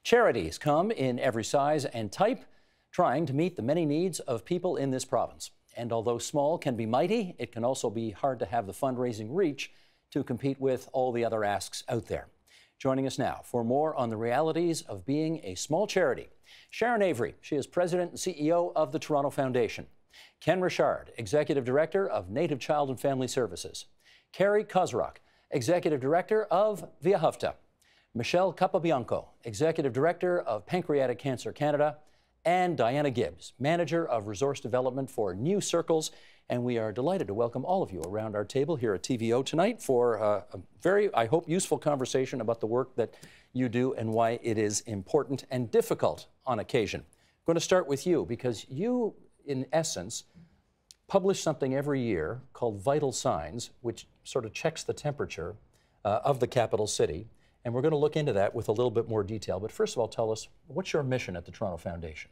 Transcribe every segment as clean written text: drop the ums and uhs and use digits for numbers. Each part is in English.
Charities come in every size and type, trying to meet the many needs of people in this province. And although small can be mighty, it can also be hard to have the fundraising reach to compete with all the other asks out there. Joining us now for more on the realities of being a small charity, Sharon Avery. She is President and CEO of the Toronto Foundation. Ken Richard, Executive Director of Native Child and Family Services. Carrie Kozrock, Executive Director of Via Hufta. Michelle Capobianco, Executive Director of Pancreatic Cancer Canada. And Diana Gibbs, Manager of Resource Development for New Circles. And we are delighted to welcome all of you around our table here at TVO tonight for a very, I hope, useful conversation about the work that you do and why it is important and difficult on occasion. I'm going to start with you because you, in essence, publish something every year called Vital Signs, which sort of checks the temperature of the capital city. And we're going to look into that with a little bit more detail. But first of all, tell us, what's your mission at the Toronto Foundation?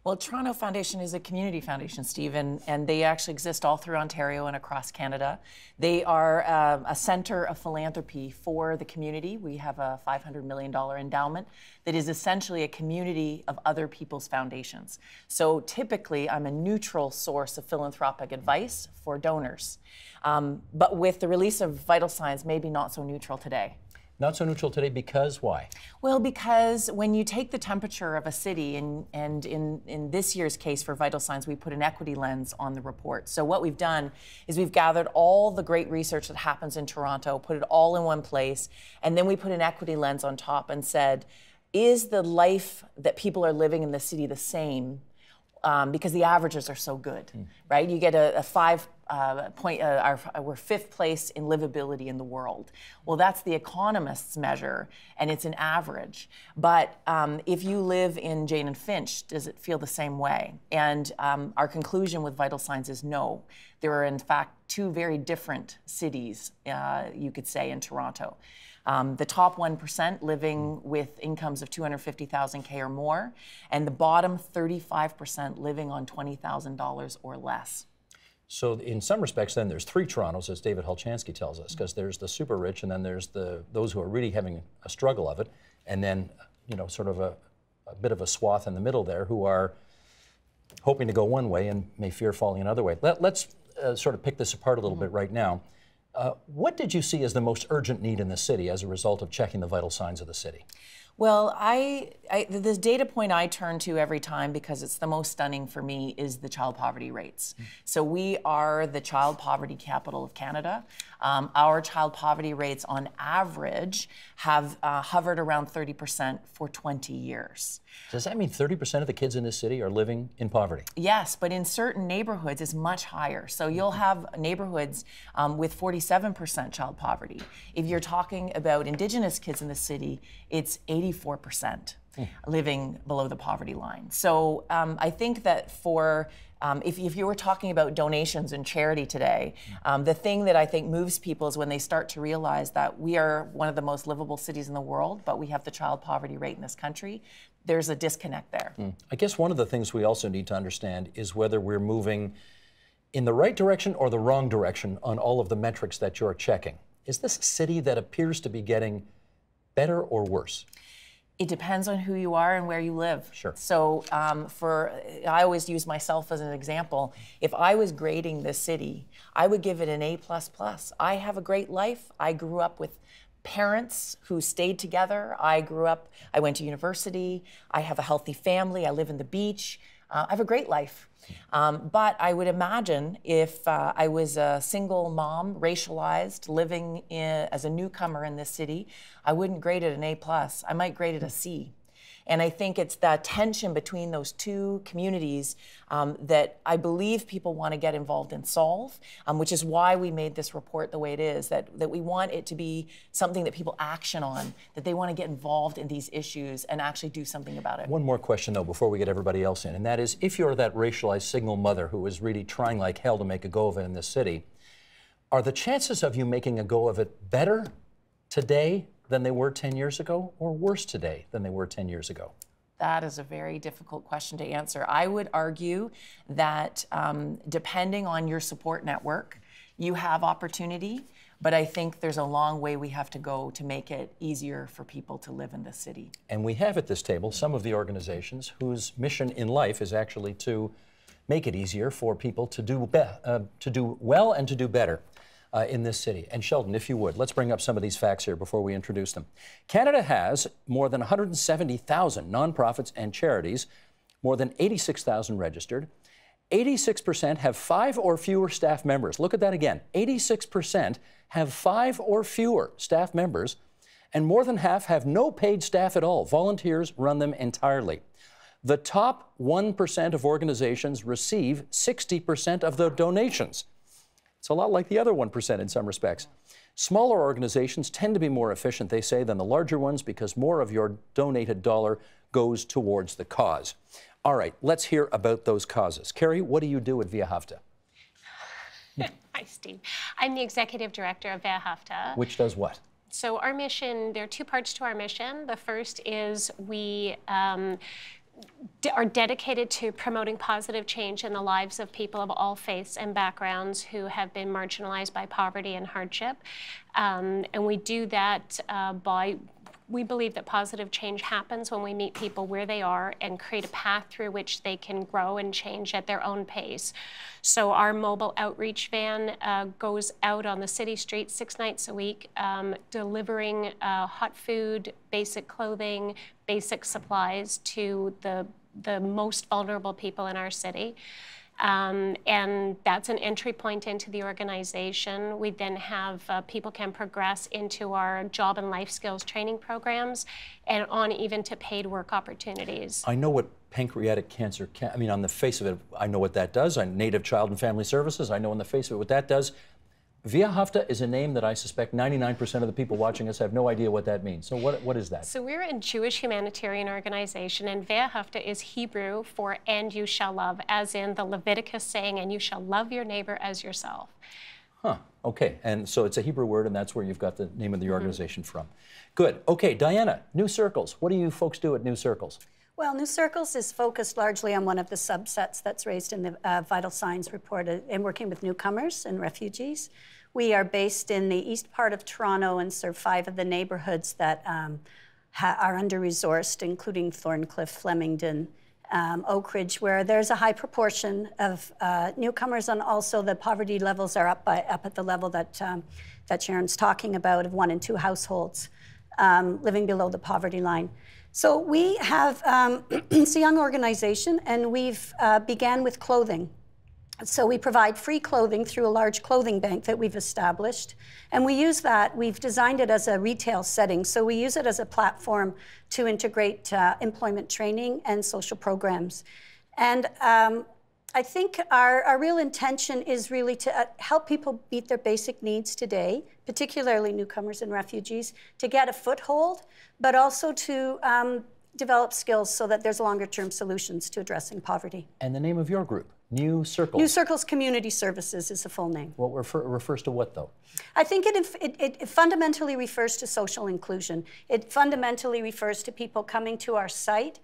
Well, Toronto Foundation is a community foundation, Steve, and they actually exist all through Ontario and across Canada. They are a center of philanthropy for the community. We have a $500 million endowment that is essentially a community of other people's foundations. So typically, I'm a neutral source of philanthropic advice for donors. But with the release of Vital Signs, maybe not so neutral today. Not so neutral today because why? Well, because when you take the temperature of a city, and in this year's case for Vital Signs, we put an equity lens on the report. So what we've done is we've gathered all the great research that happens in Toronto, put it all in one place, and then we put an equity lens on top and said, is the life that people are living in the city the same? Because the averages are so good, right? You get a 5 point, we're 5th place in livability in the world. Well, that's the economists' measure, and it's an average. But if you live in Jane and Finch, does it feel the same way? And our conclusion with Vital Signs is no. There are, in fact, 2 very different cities, you could say, in Toronto. The top 1% living with incomes of $250,000 or more, and the bottom 35% living on $20,000 or less. So in some respects, then, there's 3 Torontos, as David Halchansky tells us, because there's the super rich, and then there's those who are really having a struggle of it, and then, you know, sort of a bit of a swath in the middle there who are hoping to go one way and may fear falling another way. Let's sort of pick this apart a little bit right now. What did you see as the most urgent need in the city as a result of checking the vital signs of the city? Well, the data point I turn to every time, because it's the most stunning for me, is the child poverty rates. So we are the child poverty capital of Canada. Our child poverty rates on average have hovered around 30% for 20 years. Does that mean 30% of the kids in this city are living in poverty? Yes, but in certain neighborhoods it's much higher. So you'll have neighborhoods with 47% child poverty. If you're talking about Indigenous kids in the city, it's 84% living below the poverty line. So I think that for if you were talking about donations and charity today, the thing that I think moves people is when they start to realize that we are one of the most livable cities in the world, but we have the child poverty rate in this country. There's a disconnect there. I guess one of the things we also need to understand is whether we're moving in the right direction or the wrong direction on all of the metrics that you're checking. Is this a city that appears to be getting better or worse? It depends on who you are and where you live. Sure. So I always use myself as an example. If I was grading this city, I would give it an A++. I have a great life. I grew up with parents who stayed together. I went to university. I have a healthy family. I live in the beach. I have a great life. But I would imagine if I was a single mom, racialized, living as a newcomer in this city, I wouldn't grade it an A+. I might grade it a C. And I think it's the tension between those 2 communities that I believe people want to get involved and solve, which is why we made this report the way it is, that we want it to be something that people action on, that they want to get involved in these issues and actually do something about it. One more question, though, before we get everybody else in, and that is, if you're that racialized single mother who is really trying like hell to make a go of it in this city, are the chances of you making a go of it better today than they were 10 years ago, or worse today than they were 10 years ago? That is a very difficult question to answer. I would argue that depending on your support network, you have opportunity. But I think there's a long way we have to go to make it easier for people to live in the city. And we have at this table some of the organizations whose mission in life is actually to make it easier for people to do well and to do better in this city. And Sheldon, if you would, let's bring up some of these facts here before we introduce them. Canada has more than 170,000 nonprofits and charities, more than 86,000 registered. 86% have 5 or fewer staff members. Look at that again. 86% have 5 or fewer staff members, and more than half have no paid staff at all. Volunteers run them entirely. The top 1% of organizations receive 60% of the donations. It's a lot like the other 1% in some respects. Smaller organizations tend to be more efficient, they say, than the larger ones because more of your donated dollar goes towards the cause. All right, let's hear about those causes. Carrie, what do you do at Via Hafta? Hi, Steve. I'm the executive director of Via Hafta. Which does what? So our mission, there are 2 parts to our mission. The first is we are dedicated to promoting positive change in the lives of people of all faiths and backgrounds who have been marginalized by poverty and hardship. And we do that we believe that positive change happens when we meet people where they are and create a path through which they can grow and change at their own pace. So our mobile outreach van goes out on the city streets 6 nights a week, delivering hot food, basic clothing, basic supplies to the most vulnerable people in our city. And that's an entry point into the organization. We then have people can progress into our job and life skills training programs and on even to paid work opportunities. I know what pancreatic cancer, on the face of it, I know what that does. I'm Native Child and Family Services. I know on the face of it what that does. Via Hafta is a name that I suspect 99% of the people watching us have no idea what that means. So what is that? So we're a Jewish humanitarian organization, and Via Hafta is Hebrew for "and you shall love," as in the Leviticus saying, "and you shall love your neighbor as yourself." Huh, okay. And so it's a Hebrew word, and that's where you've got the name of the organization from. Good. Okay, Diana, New Circles. What do you folks do at New Circles? Well, New Circles is focused largely on one of the subsets that's raised in the Vital Signs report in working with newcomers and refugees. We are based in the east part of Toronto and serve 5 of the neighborhoods that are under-resourced, including Thorncliffe, Flemington, Oak Ridge, where there's a high proportion of newcomers, and also the poverty levels are up at the level that Sharon's talking about, of 1 in 2 households living below the poverty line. So we have, it's a young organization, and we've began with clothing. So we provide free clothing through a large clothing bank that we've established. And we use that, we've designed it as a retail setting. So we use it as a platform to integrate employment training and social programs. And I think our real intention is really to help people meet their basic needs today, particularly newcomers and refugees, to get a foothold, but also to develop skills so that there's longer-term solutions to addressing poverty. And the name of your group? New Circles. New Circles Community Services is the full name. Well, refers to what, though? I think it fundamentally refers to social inclusion. It fundamentally refers to people coming to our site,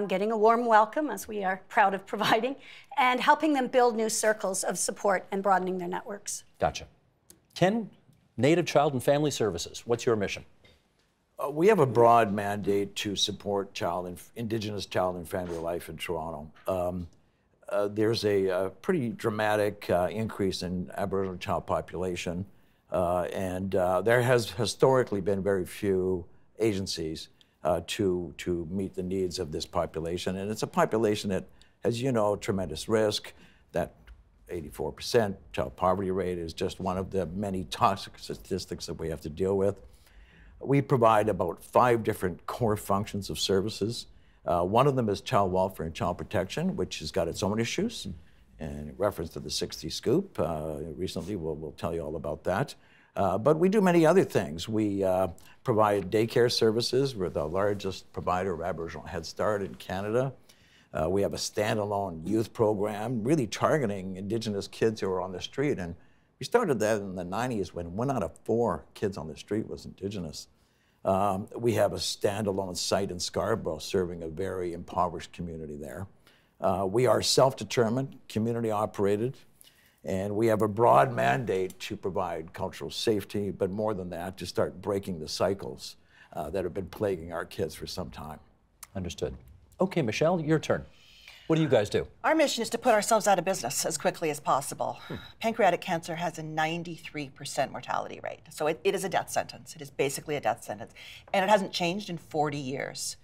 getting a warm welcome, as we are proud of providing, and helping them build new circles of support and broadening their networks. Gotcha. Ken, Native Child and Family Services, what's your mission? We have a broad mandate to support Indigenous child and family life in Toronto. There's a pretty dramatic increase in Aboriginal child population, and there has historically been very few agencies to meet the needs of this population. And it's a population that, as you know, tremendous risk. That 84% child poverty rate is just one of the many toxic statistics that we have to deal with. We provide about 5 different core functions of services. One of them is child welfare and child protection, which has got its own issues. And in reference to the 60 Scoop, recently we'll tell you all about that. But we do many other things. We provide daycare services. We're the largest provider of Aboriginal Head Start in Canada. We have a standalone youth program really targeting Indigenous kids who are on the street. And we started that in the 90s when 1 out of 4 kids on the street was Indigenous. We have a standalone site in Scarborough serving a very impoverished community there. We are self-determined, community operated, And we have a broad mandate to provide cultural safety, but more than that, to start breaking the cycles that have been plaguing our kids for some time. Understood. Okay, Michelle, your turn. What do you guys do? Our mission is to put ourselves out of business as quickly as possible. Pancreatic cancer has a 93% mortality rate. So it is a death sentence. It is basically a death sentence. And it hasn't changed in 40 years.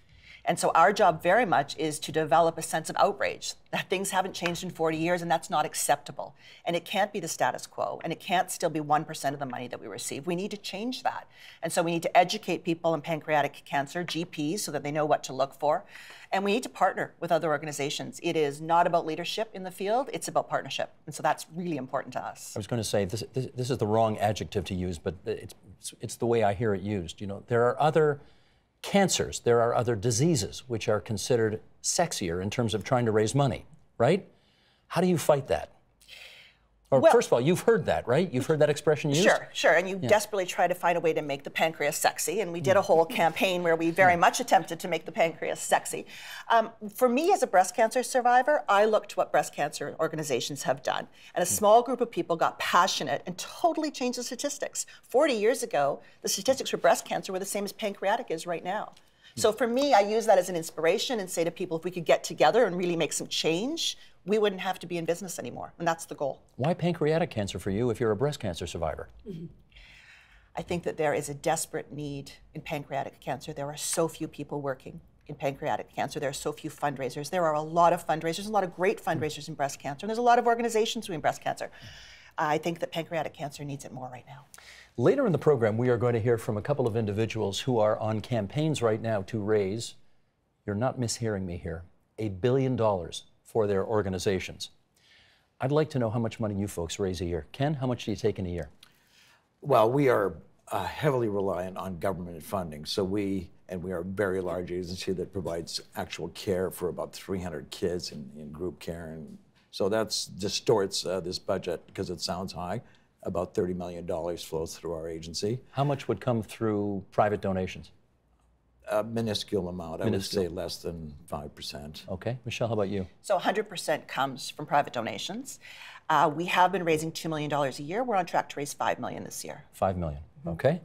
And so our job very much is to develop a sense of outrage that things haven't changed in 40 years and that's not acceptable. And it can't be the status quo, and it can't still be 1% of the money that we receive. We need to change that. And so we need to educate people in pancreatic cancer, GPs, so that they know what to look for. And we need to partner with other organizations. It is not about leadership in the field, it's about partnership. And so that's really important to us. I was going to say, this is the wrong adjective to use, but it's the way I hear it used. You know, there are other cancers, there are other diseases which are considered sexier in terms of trying to raise money, right? How do you fight that? Or well, first of all, you've heard that, right? You've heard that expression used? Sure. And you desperately try to find a way to make the pancreas sexy. And we did a whole campaign where we very much attempted to make the pancreas sexy. For me, as a breast cancer survivor, I looked to what breast cancer organizations have done. And a small group of people got passionate and totally changed the statistics. 40 years ago, the statistics for breast cancer were the same as pancreatic is right now. So for me, I use that as an inspiration and say to people, if we could get together and really make some change, we wouldn't have to be in business anymore, and that's the goal. Why pancreatic cancer for you if you're a breast cancer survivor? I think that there is a desperate need in pancreatic cancer. There are so few people working in pancreatic cancer. There are so few fundraisers. There are a lot of fundraisers, a lot of great fundraisers in breast cancer, and there's a lot of organizations doing breast cancer. I think that pancreatic cancer needs it more right now. Later in the program, we are going to hear from a couple of individuals who are on campaigns right now to raise, you're not mishearing me here, $1 billion for their organizations. I'd like to know how much money you folks raise a year. Ken, how much do you take in a year? Well, we are heavily reliant on government funding. So we are a very large agency that provides actual care for about 300 kids in group care. And so that distorts this budget because it sounds high. About $30 million flows through our agency. How much would come through private donations? A minuscule amount. I would say less than 5%. Okay. Michelle, how about you? So 100% comes from private donations. We have been raising $2 million a year. We're on track to raise $5 million this year. $5 million. Okay.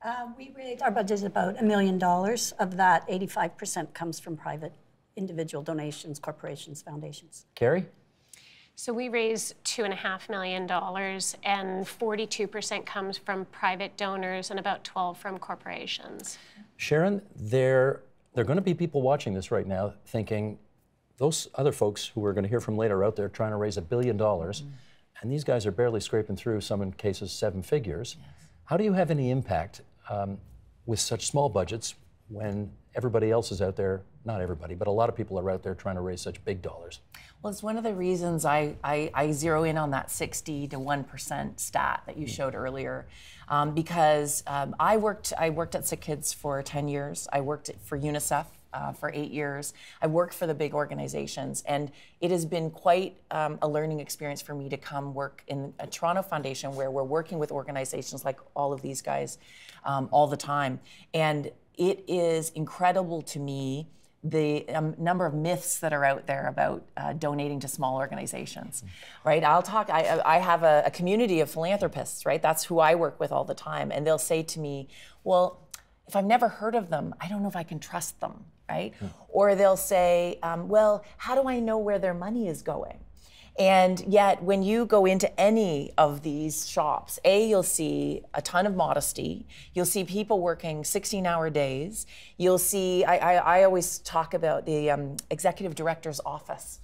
Our budget is about $1 million. Of that, 85% comes from private individual donations, corporations, foundations. Carrie? So we raise $2.5 million, and 42% comes from private donors and about 12% from corporations. Sharon, there are going to be people watching this right now thinking, those other folks who we're going to hear from later are out there trying to raise $1 billion, and these guys are barely scraping through, some in cases 7 figures. Yes. How do you have any impact with such small budgets when everybody else is out there, not everybody, but a lot of people are out there trying to raise such big dollars? Well, it's one of the reasons I zero in on that 60 to 1% stat that you showed earlier, because I worked at Sick Kids for 10 years. I worked for UNICEF for 8 years. I worked for the big organizations, and it has been quite a learning experience for me to come work in a Toronto Foundation where we're working with organizations like all of these guys all the time. And it is incredible to me the number of myths that are out there about donating to small organizations, right? I have a community of philanthropists, right? That's who I work with all the time. And they'll say to me, well, if I've never heard of them, I don't know if I can trust them, right? Or they'll say, well, how do I know where their money is going? And yet, when you go into any of these shops, you'll see a ton of modesty. You'll see people working 16-hour days. You'll see, I always talk about the executive director's office.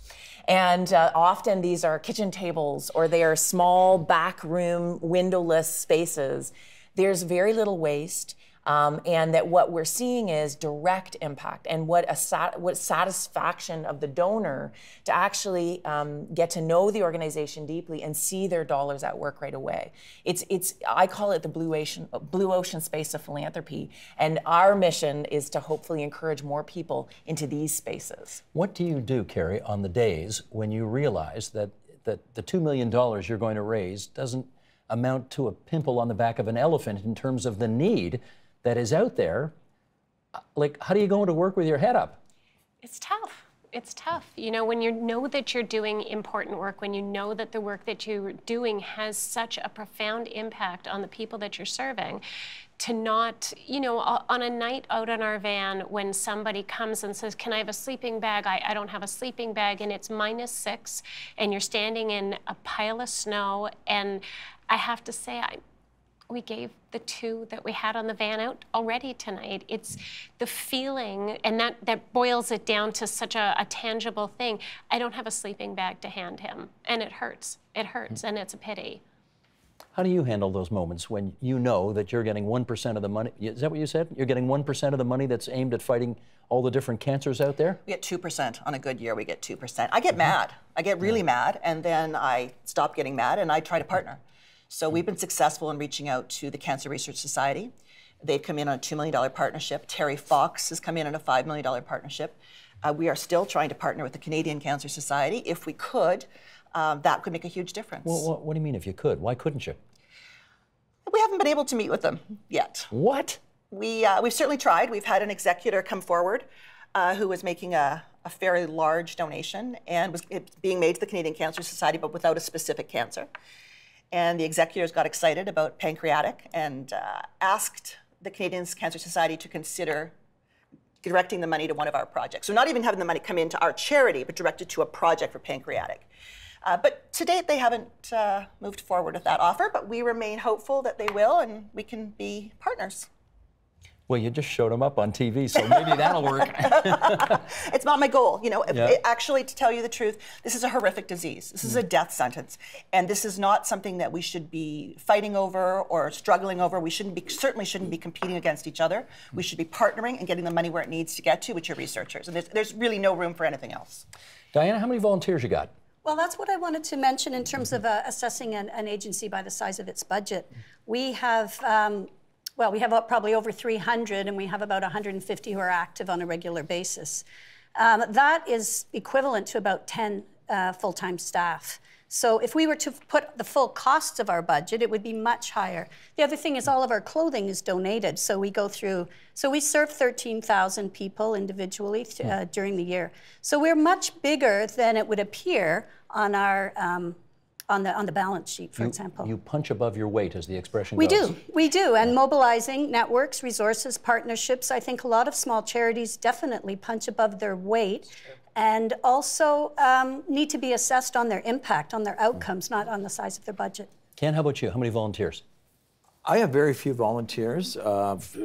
And often these are kitchen tables or they are small back room, windowless spaces. There's very little waste. And that what we're seeing is direct impact and what satisfaction of the donor to actually get to know the organization deeply and see their dollars at work right away. I call it the blue ocean space of philanthropy, and our mission is to hopefully encourage more people into these spaces. What do you do, Carrie, on the days when you realize that the $2 million you're going to raise doesn't amount to a pimple on the back of an elephant in terms of the need that is out there? Like, how do you go into work with your head up? It's tough. It's tough. You know, when you know that you're doing important work, when you know that the work that you're doing has such a profound impact on the people that you're serving, to not, you know, on a night out in our van when somebody comes and says, can I have a sleeping bag? I don't have a sleeping bag, and it's -6 and you're standing in a pile of snow, and I have to say, we gave the 2 that we had on the van out already tonight. It's the feeling, and that boils it down to such a tangible thing. I don't have a sleeping bag to hand him, and it hurts. It hurts, and it's a pity. How do you handle those moments when you know that you're getting 1% of the money? Is that what you said? You're getting 1% of the money that's aimed at fighting all the different cancers out there? We get 2%. On a good year, we get 2%. I get mad. I get really mad, and then I stop getting mad, and I try to partner. So we've been successful in reaching out to the Cancer Research Society. They've come in on a $2 million partnership. Terry Fox has come in on a $5 million partnership. We are still trying to partner with the Canadian Cancer Society. If we could, that could make a huge difference. Well, what do you mean if you could? Why couldn't you? We haven't been able to meet with them yet. What? We've certainly tried. We've had an executor come forward who was making a fairly large donation, and was being made to the Canadian Cancer Society, but without a specific cancer. And the executors got excited about pancreatic and asked the Canadian Cancer Society to consider directing the money to one of our projects. So not even having the money come into our charity, but directed to a project for pancreatic. But to date, they haven't moved forward with that offer, but we remain hopeful that they will, and we can be partners. Well, you just showed them up on TV, so maybe that'll work. It's not my goal. You know, actually, to tell you the truth, this is a horrific disease. This is a death sentence. And this is not something that we should be fighting over or struggling over. We certainly shouldn't be competing against each other. We should be partnering and getting the money where it needs to get to with your researchers. And there's really no room for anything else. Diana, how many volunteers you got? Well, that's what I wanted to mention in terms of assessing an agency by the size of its budget. We have we have probably over 300, and we have about 150 who are active on a regular basis. That is equivalent to about 10 full-time staff. So if we were to put the full costs of our budget, it would be much higher. The other thing is all of our clothing is donated. So we go through, so we serve 13,000 people individually during the year. So we're much bigger than it would appear on our on the balance sheet, for example. You punch above your weight, as the expression goes. We do, and mobilizing networks, resources, partnerships. I think a lot of small charities definitely punch above their weight, and also need to be assessed on their impact, on their outcomes, not on the size of their budget. Ken, how about you? How many volunteers? I have very few volunteers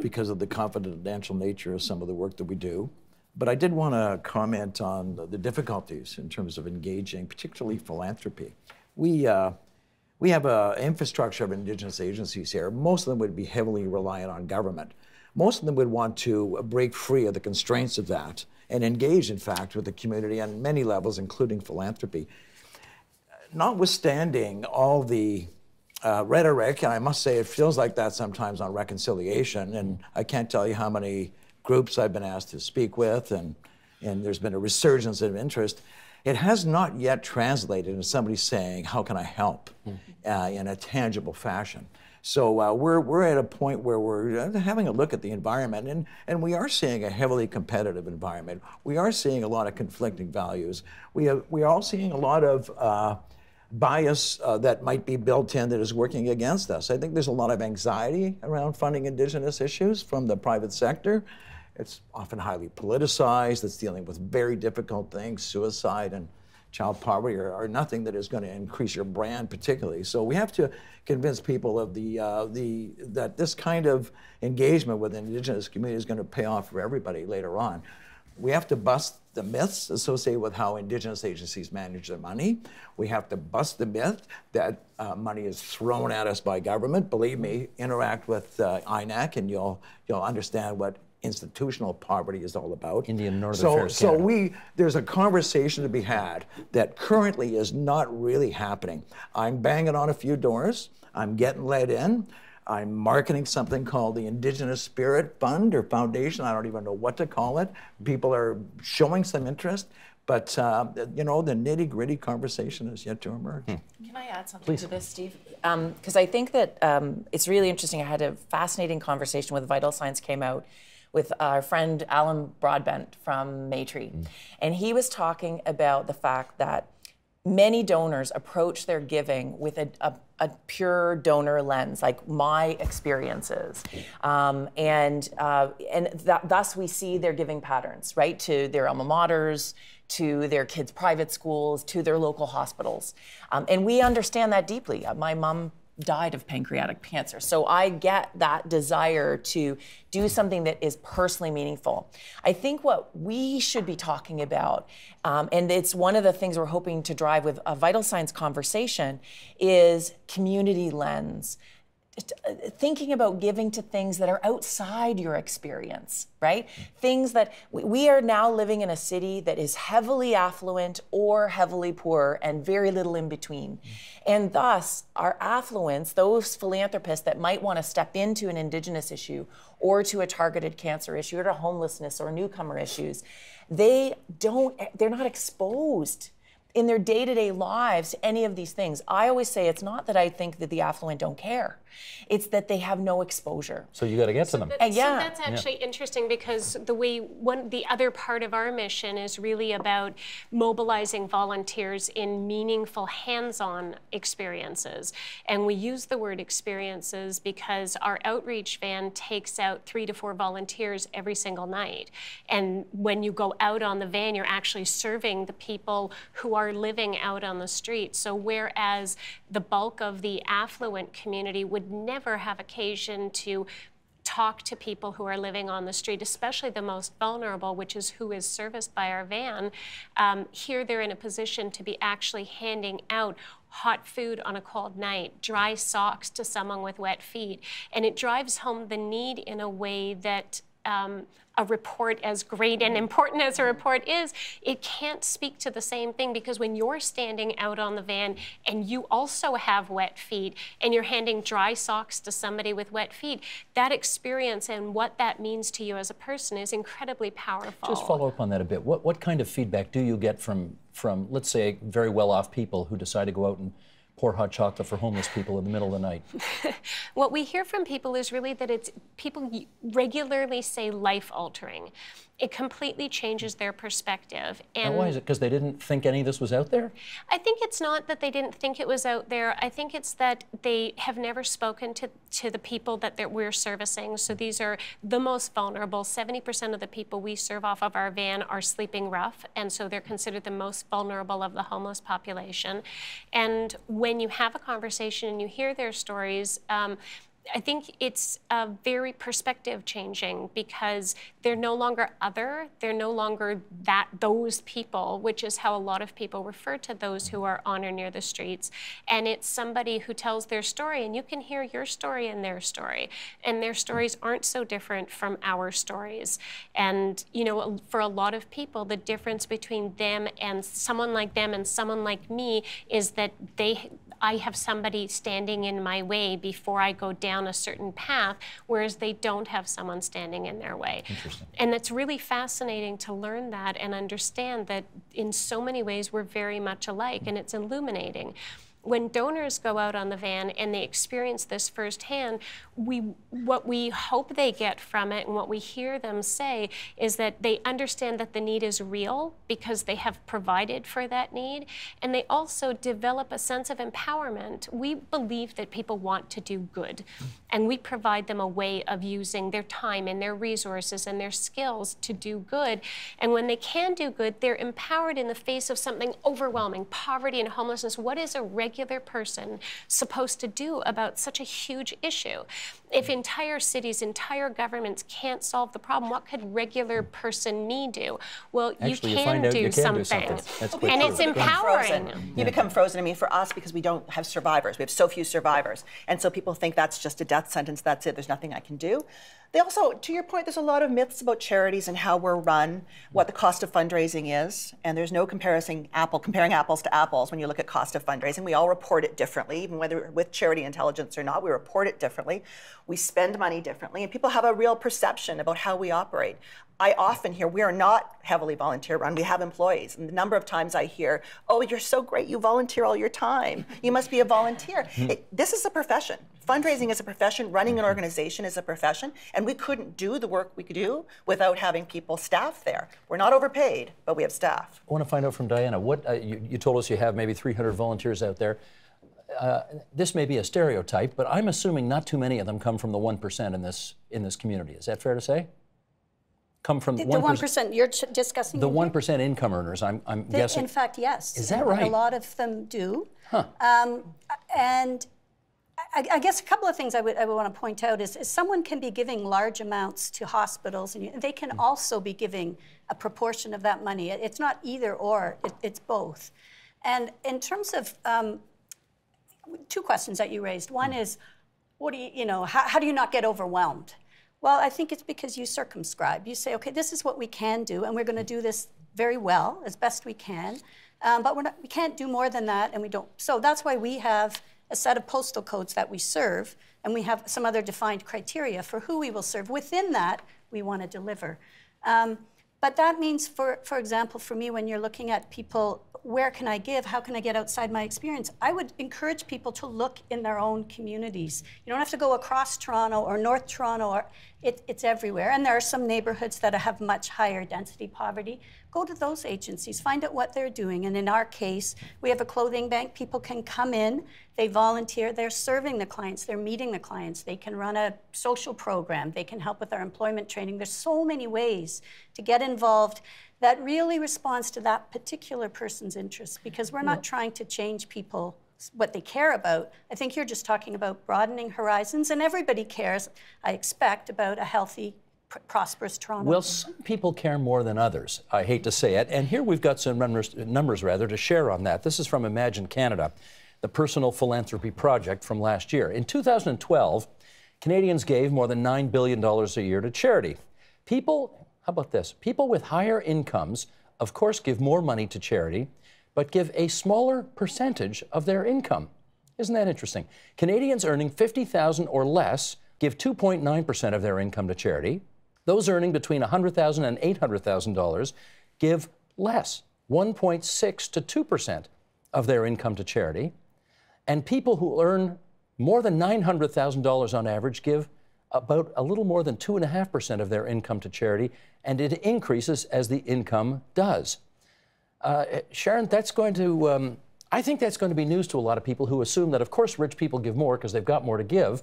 because of the confidential nature of some of the work that we do. But I did want to comment on the difficulties in terms of engaging, particularly philanthropy. We have an infrastructure of Indigenous agencies here. Most of them would be heavily reliant on government. Most of them would want to break free of the constraints of that and engage, in fact, with the community on many levels, including philanthropy. Notwithstanding all the rhetoric, and I must say it feels like that sometimes on reconciliation, and I can't tell you how many groups I've been asked to speak with, and there's been a resurgence of interest. It has not yet translated into somebody saying, how can I help in a tangible fashion? So we're at a point where we're having a look at the environment, and we are seeing a heavily competitive environment. We are seeing a lot of conflicting values. We are all seeing a lot of bias that might be built in that is working against us. I think there's a lot of anxiety around funding Indigenous issues from the private sector. It's often highly politicized. It's dealing with very difficult things. Suicide and child poverty are nothing that is going to increase your brand particularly. So we have to convince people of that this kind of engagement with the Indigenous community is going to pay off for everybody later on. We have to bust the myths associated with how Indigenous agencies manage their money. We have to bust the myth that money is thrown at us by government. Believe me, interact with INAC and you'll understand what institutional poverty is all about. Indian Northern Affairs Canada. There's a conversation to be had that currently is not really happening. I'm banging on a few doors. I'm getting let in. I'm marketing something called the Indigenous Spirit Fund or Foundation. I don't even know what to call it. People are showing some interest, but you know, the nitty-gritty conversation is yet to emerge. Can I add something to this, Steve? Because I think that it's really interesting. I had a fascinating conversation with Vital Signs came out with our friend Alan Broadbent from Maytree. And he was talking about the fact that many donors approach their giving with a pure donor lens, like my experiences, thus we see their giving patterns, right, to their alma maters, to their kids' private schools, to their local hospitals, and we understand that deeply. My mom died of pancreatic cancer, so I get that desire to do something that is personally meaningful. I think what we should be talking about, and it's one of the things we're hoping to drive with a Vital Signs conversation, is community lens. Thinking about giving to things that are outside your experience, right? Things that we are now living in a city that is heavily affluent or heavily poor and very little in between. And thus, our affluence, those philanthropists that might want to step into an Indigenous issue or to a targeted cancer issue or to homelessness or newcomer issues, they're not exposed in their day-to-day lives to any of these things. I always say it's not that I think that the affluent don't care. It's that they have no exposure. So you got to get to them. So that's actually interesting, because the other part of our mission is really about mobilizing volunteers in meaningful hands-on experiences. And we use the word experiences because our outreach van takes out 3 to 4 volunteers every single night. And when you go out on the van, you're actually serving the people who are living out on the street. So whereas the bulk of the affluent community would never have occasion to talk to people who are living on the street, especially the most vulnerable, which is who is serviced by our van, here they're in a position to be actually handing out hot food on a cold night, dry socks to someone with wet feet. And it drives home the need in a way that a report, as great and important as a report is, it can't speak to the same thing, because when you're standing out on the van and you also have wet feet and you're handing dry socks to somebody with wet feet, that experience and what that means to you as a person is incredibly powerful. Just follow up on that a bit. What kind of feedback do you get from let's say, very well-off people who decide to go out and pour hot chocolate for homeless people in the middle of the night? What we hear from people is really that people regularly say life-altering. It completely changes their perspective. And why is it? Because they didn't think any of this was out there? I think it's not that they didn't think it was out there. I think it's that they have never spoken to the people that we're servicing. So these are the most vulnerable. 70% of the people we serve off of our van are sleeping rough, and so they're considered the most vulnerable of the homeless population. And when you have a conversation and you hear their stories, I think it's very perspective changing, because they're no longer other, they're no longer those people, which is how a lot of people refer to those who are on or near the streets. And it's somebody who tells their story, and you can hear your story and their story. And their stories aren't so different from our stories. And, you know, for a lot of people, the difference between them and someone like them and someone like me is that I have somebody standing in my way before I go down a certain path, whereas they don't have someone standing in their way. Interesting. And it's really fascinating to learn that and understand that in so many ways we're very much alike, and it's illuminating. When donors go out on the van and they experience this firsthand, what we hope they get from it and what we hear them say is that they understand that the need is real because they have provided for that need, and they also develop a sense of empowerment. We believe that people want to do good, and we provide them a way of using their time and their resources and their skills to do good. And when they can do good, they're empowered in the face of something overwhelming, poverty and homelessness. What is a regular person supposed to do about such a huge issue? If entire cities, entire governments can't solve the problem, what could regular person me do? Well, Actually, you can do something. That's And it's empowering. You become frozen. I mean, for us, because we don't have survivors, we have so few survivors. And so people think that's just a death sentence, that's it, there's nothing I can do. They also, to your point, there's a lot of myths about charities and how we're run, what the cost of fundraising is, and there's no comparing apples to apples when you look at cost of fundraising. We all report it differently, even whether we're with charity intelligence or not, we report it differently. We spend money differently, and people have a real perception about how we operate. I often hear, we are not heavily volunteer run, we have employees. And the number of times I hear, oh, you're so great, you volunteer all your time. You must be a volunteer. This is a profession. Fundraising is a profession, running an organization is a profession, and we couldn't do the work we could do without having people staff there. We're not overpaid, but we have staff. I want to find out from Diana, what you told us you have maybe 300 volunteers out there. This may be a stereotype, but I'm assuming not too many of them come from the 1% in this community. Is that fair to say? Come from the 1%. You're discussing the 1% income earners. I'm guessing. In fact, yes. Is that right? A lot of them do. Huh. And I guess a couple of things I would want to point out is someone can be giving large amounts to hospitals, and they can also be giving a proportion of that money. It's not either or. It's both. And in terms of two questions that you raised, one is, what do how do you not get overwhelmed? Well, I think it's because you circumscribe. You say, okay, this is what we can do, and we're going to do this very well, as best we can, but we can't do more than that, and we don't. So that's why we have a set of postal codes that we serve, and we have some other defined criteria for who we will serve. Within that, we want to deliver. But that means, for example, for me, when you're looking at people, where can I give? How can I get outside my experience? I would encourage people to look in their own communities. You don't have to go across Toronto or North Toronto. It's everywhere. And there are some neighborhoods that have much higher density poverty. Go to those agencies, find out what they're doing. And in our case, we have a clothing bank. People can come in, they volunteer, they're serving the clients, they're meeting the clients. They can run a social program, they can help with our employment training. There's so many ways to get involved that really responds to that particular person's interests, because we're not trying to change people what they care about. I think you're just talking about broadening horizons, and everybody cares, I expect, about a healthy, prosperous Toronto. Well, some people care more than others, I hate to say it, and here we've got some numbers to share on that. This is from Imagine Canada, the Personal Philanthropy Project from last year. In 2012, Canadians gave more than $9 billion a year to charity. People, how about this? People with higher incomes, of course, give more money to charity, but give a smaller percentage of their income. Isn't that interesting? Canadians earning $50,000 or less give 2.9% of their income to charity. Those earning between $100,000 and $800,000 give less, 1.6 to 2% of their income to charity. And people who earn more than $900,000 on average give about a little more than 2.5% of their income to charity, and it increases as the income does. Sharon, that's going to, I think that's going to be news to a lot of people who assume that, of course, rich people give more because they've got more to give,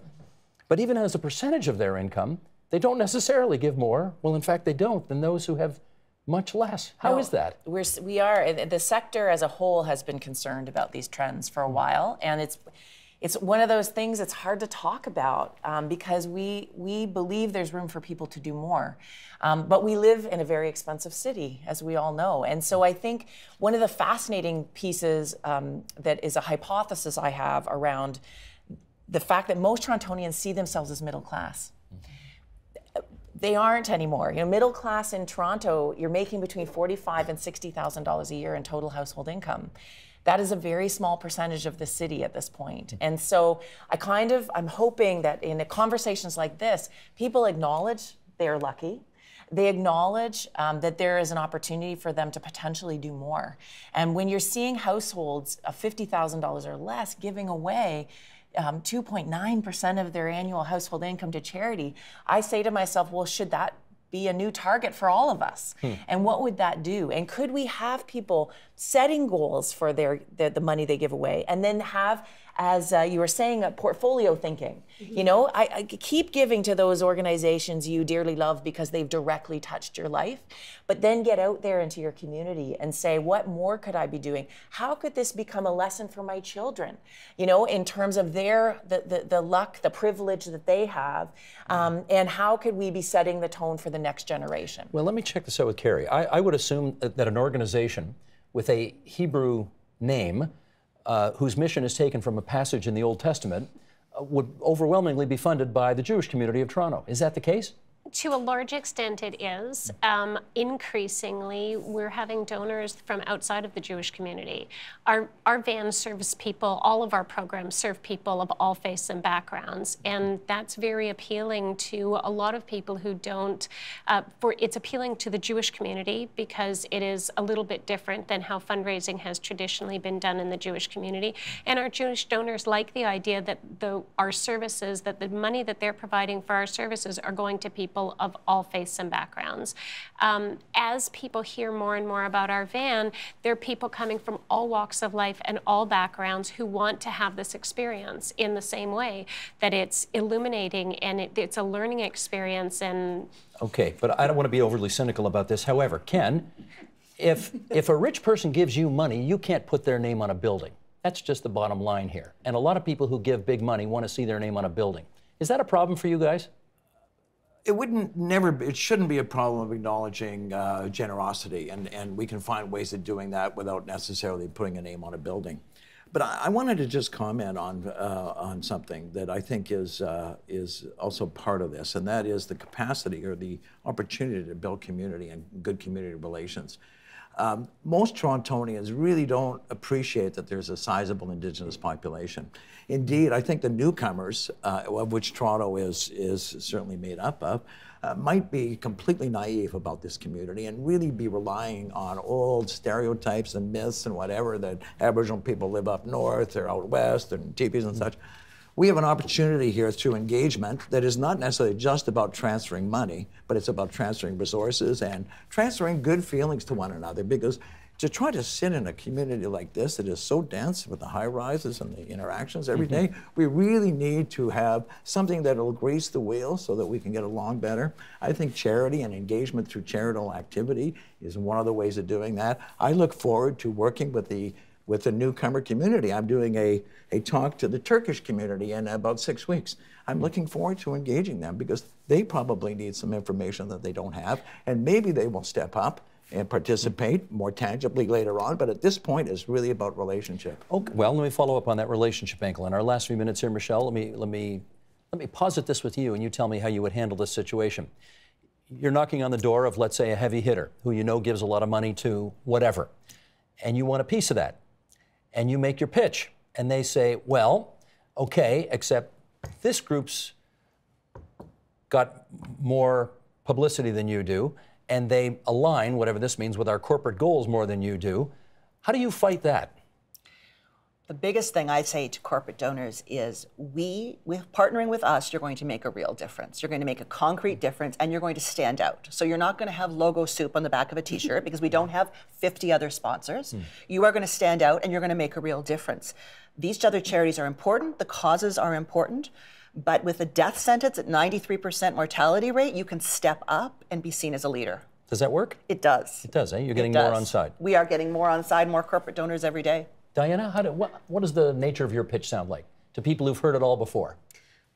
but even as a percentage of their income, they don't necessarily give more. Well, in fact, they don't, than those who have much less. How is that? We are, the sector as a whole has been concerned about these trends for a while, and it's one of those things that's hard to talk about because we believe there's room for people to do more. But we live in a very expensive city, as we all know. And so I think one of the fascinating pieces that is a hypothesis I have around the fact that most Torontonians see themselves as middle class. They aren't anymore. You know, middle class in Toronto, you're making between $45,000 and $60,000 a year in total household income. That is a very small percentage of the city at this point. And so I'm hoping that in conversations like this, people acknowledge they're lucky. They acknowledge that there is an opportunity for them to potentially do more. And when you're seeing households of $50,000 or less giving away 2.9% of their annual household income to charity, I say to myself, well, should that be a new target for all of us? And what would that do? And could we have people setting goals for the money they give away, and then have, as you were saying, a portfolio thinking? You know, I keep giving to those organizations you dearly love because they've directly touched your life, but then get out there into your community and say, what more could I be doing? How could this become a lesson for my children? You know, in terms of the luck, the privilege that they have, and how could we be setting the tone for the next generation? Well, let me check this out with Carrie. I would assume that an organization with a Hebrew name, whose mission is taken from a passage in the Old Testament, would overwhelmingly be funded by the Jewish community of Toronto. Is that the case? To a large extent, it is. Increasingly, we're having donors from outside of the Jewish community. Our vans service people, all of our programs serve people of all faiths and backgrounds, and that's very appealing to a lot of people who don't, it's appealing to the Jewish community because it is a little bit different than how fundraising has traditionally been done in the Jewish community. And our Jewish donors like the idea that our services, that the money that they're providing for our services are going to people of all faiths and backgrounds. As people hear more and more about our van, there are people coming from all walks of life and all backgrounds who want to have this experience in the same way, that it's illuminating and it's a learning experience. And okay, but I don't want to be overly cynical about this. However, Ken, if a rich person gives you money, you can't put their name on a building. That's just the bottom line here. And a lot of people who give big money want to see their name on a building. Is that a problem for you guys? It shouldn't be a problem of acknowledging generosity, and we can find ways of doing that without necessarily putting a name on a building. But I wanted to just comment on something that I think is also part of this, and that is the capacity or the opportunity to build community and good community relations. Most Torontonians really don't appreciate that there's a sizable Indigenous population. Indeed, I think the newcomers, of which Toronto is certainly made up of, might be completely naive about this community and really be relying on old stereotypes and myths and whatever, that Aboriginal people live up north or out west and teepees and such. We have an opportunity here through engagement that is not necessarily just about transferring money, but it's about transferring resources and transferring good feelings to one another, because to try to sit in a community like this that is so dense with the high rises and the interactions every day, we really need to have something that will grease the wheel so that we can get along better. I think charity and engagement through charitable activity is one of the ways of doing that. I look forward to working with the newcomer community. I'm doing a talk to the Turkish community in about 6 weeks. I'm looking forward to engaging them because they probably need some information that they don't have, and maybe they will step up and participate more tangibly later on, but at this point it's really about relationship. Okay, well, let me follow up on that relationship angle. In our last few minutes here, Michelle, let me posit this with you and you tell me how you would handle this situation. You're knocking on the door of, let's say, a heavy hitter who you know gives a lot of money to whatever, and you want a piece of that. And you make your pitch, and they say, well, okay, except this group's got more publicity than you do, and they align, whatever this means, with our corporate goals more than you do. How do you fight that? The biggest thing I say to corporate donors is with partnering with us, you're going to make a real difference. You're going to make a concrete difference, and you're going to stand out. So you're not going to have logo soup on the back of a t-shirt because we don't have 50 other sponsors. You are going to stand out, and you're going to make a real difference. These other charities are important. The causes are important. But with a death sentence at 93% mortality rate, you can step up and be seen as a leader. Does that work? It does. It does, eh? You're getting more on side. We are getting more on side, more corporate donors every day. Diana, what does the nature of your pitch sound like to people who've heard it all before?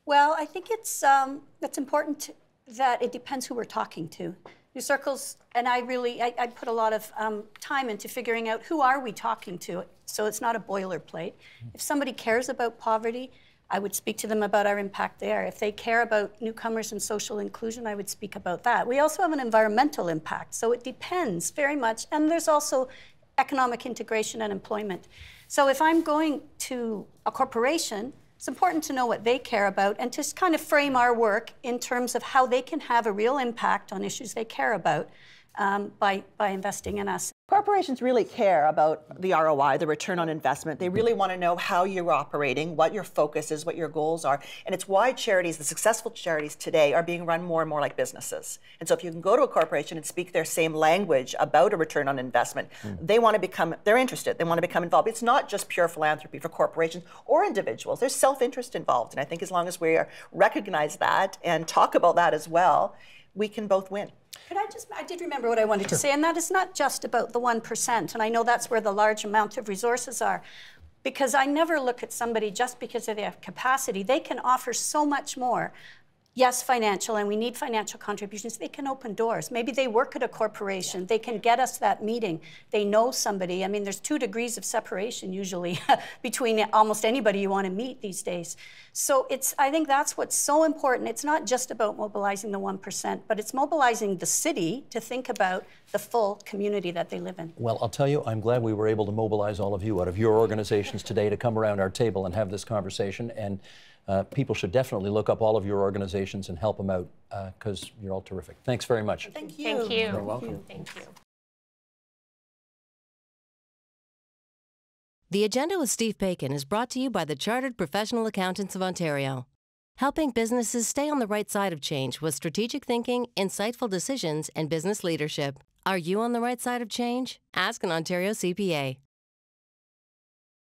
Well, I think it's important that it depends who we're talking to. New Circles, and I put a lot of time into figuring out who are we talking to, so it's not a boilerplate. If somebody cares about poverty, I would speak to them about our impact there. If they care about newcomers and social inclusion, I would speak about that. We also have an environmental impact, so it depends very much. And there's also economic integration and employment. So if I'm going to a corporation, it's important to know what they care about and to kind of frame our work in terms of how they can have a real impact on issues they care about by investing in us. Corporations really care about the ROI, the return on investment. They really want to know how you're operating, what your focus is, what your goals are. And it's why charities, the successful charities today, are being run more and more like businesses. And so if you can go to a corporation and speak their same language about a return on investment, they want to become, they're interested, they want to become involved. It's not just pure philanthropy for corporations or individuals. There's self-interest involved. And I think as long as we recognize that and talk about that as well, we can both win. But I did remember what I wanted to say, and that is not just about the 1%, and I know that's where the large amount of resources are, because I never look at somebody just because of their capacity. They can offer so much more. Yes, financial, and we need financial contributions. They can open doors. Maybe they work at a corporation. They can get us that meeting. They know somebody. I mean, there's 2 degrees of separation usually between almost anybody you want to meet these days. So I think that's what's so important. It's not just about mobilizing the 1%, but it's mobilizing the city to think about the full community that they live in. Well, I'll tell you, I'm glad we were able to mobilize all of you out of your organizations today to come around our table and have this conversation. And people should definitely look up all of your organizations and help them out because you're all terrific. Thanks very much. Thank you. Thank you. You're welcome. Thank you. The Agenda with Steve Paikin is brought to you by the Chartered Professional Accountants of Ontario, helping businesses stay on the right side of change with strategic thinking, insightful decisions, and business leadership. Are you on the right side of change? Ask an Ontario CPA.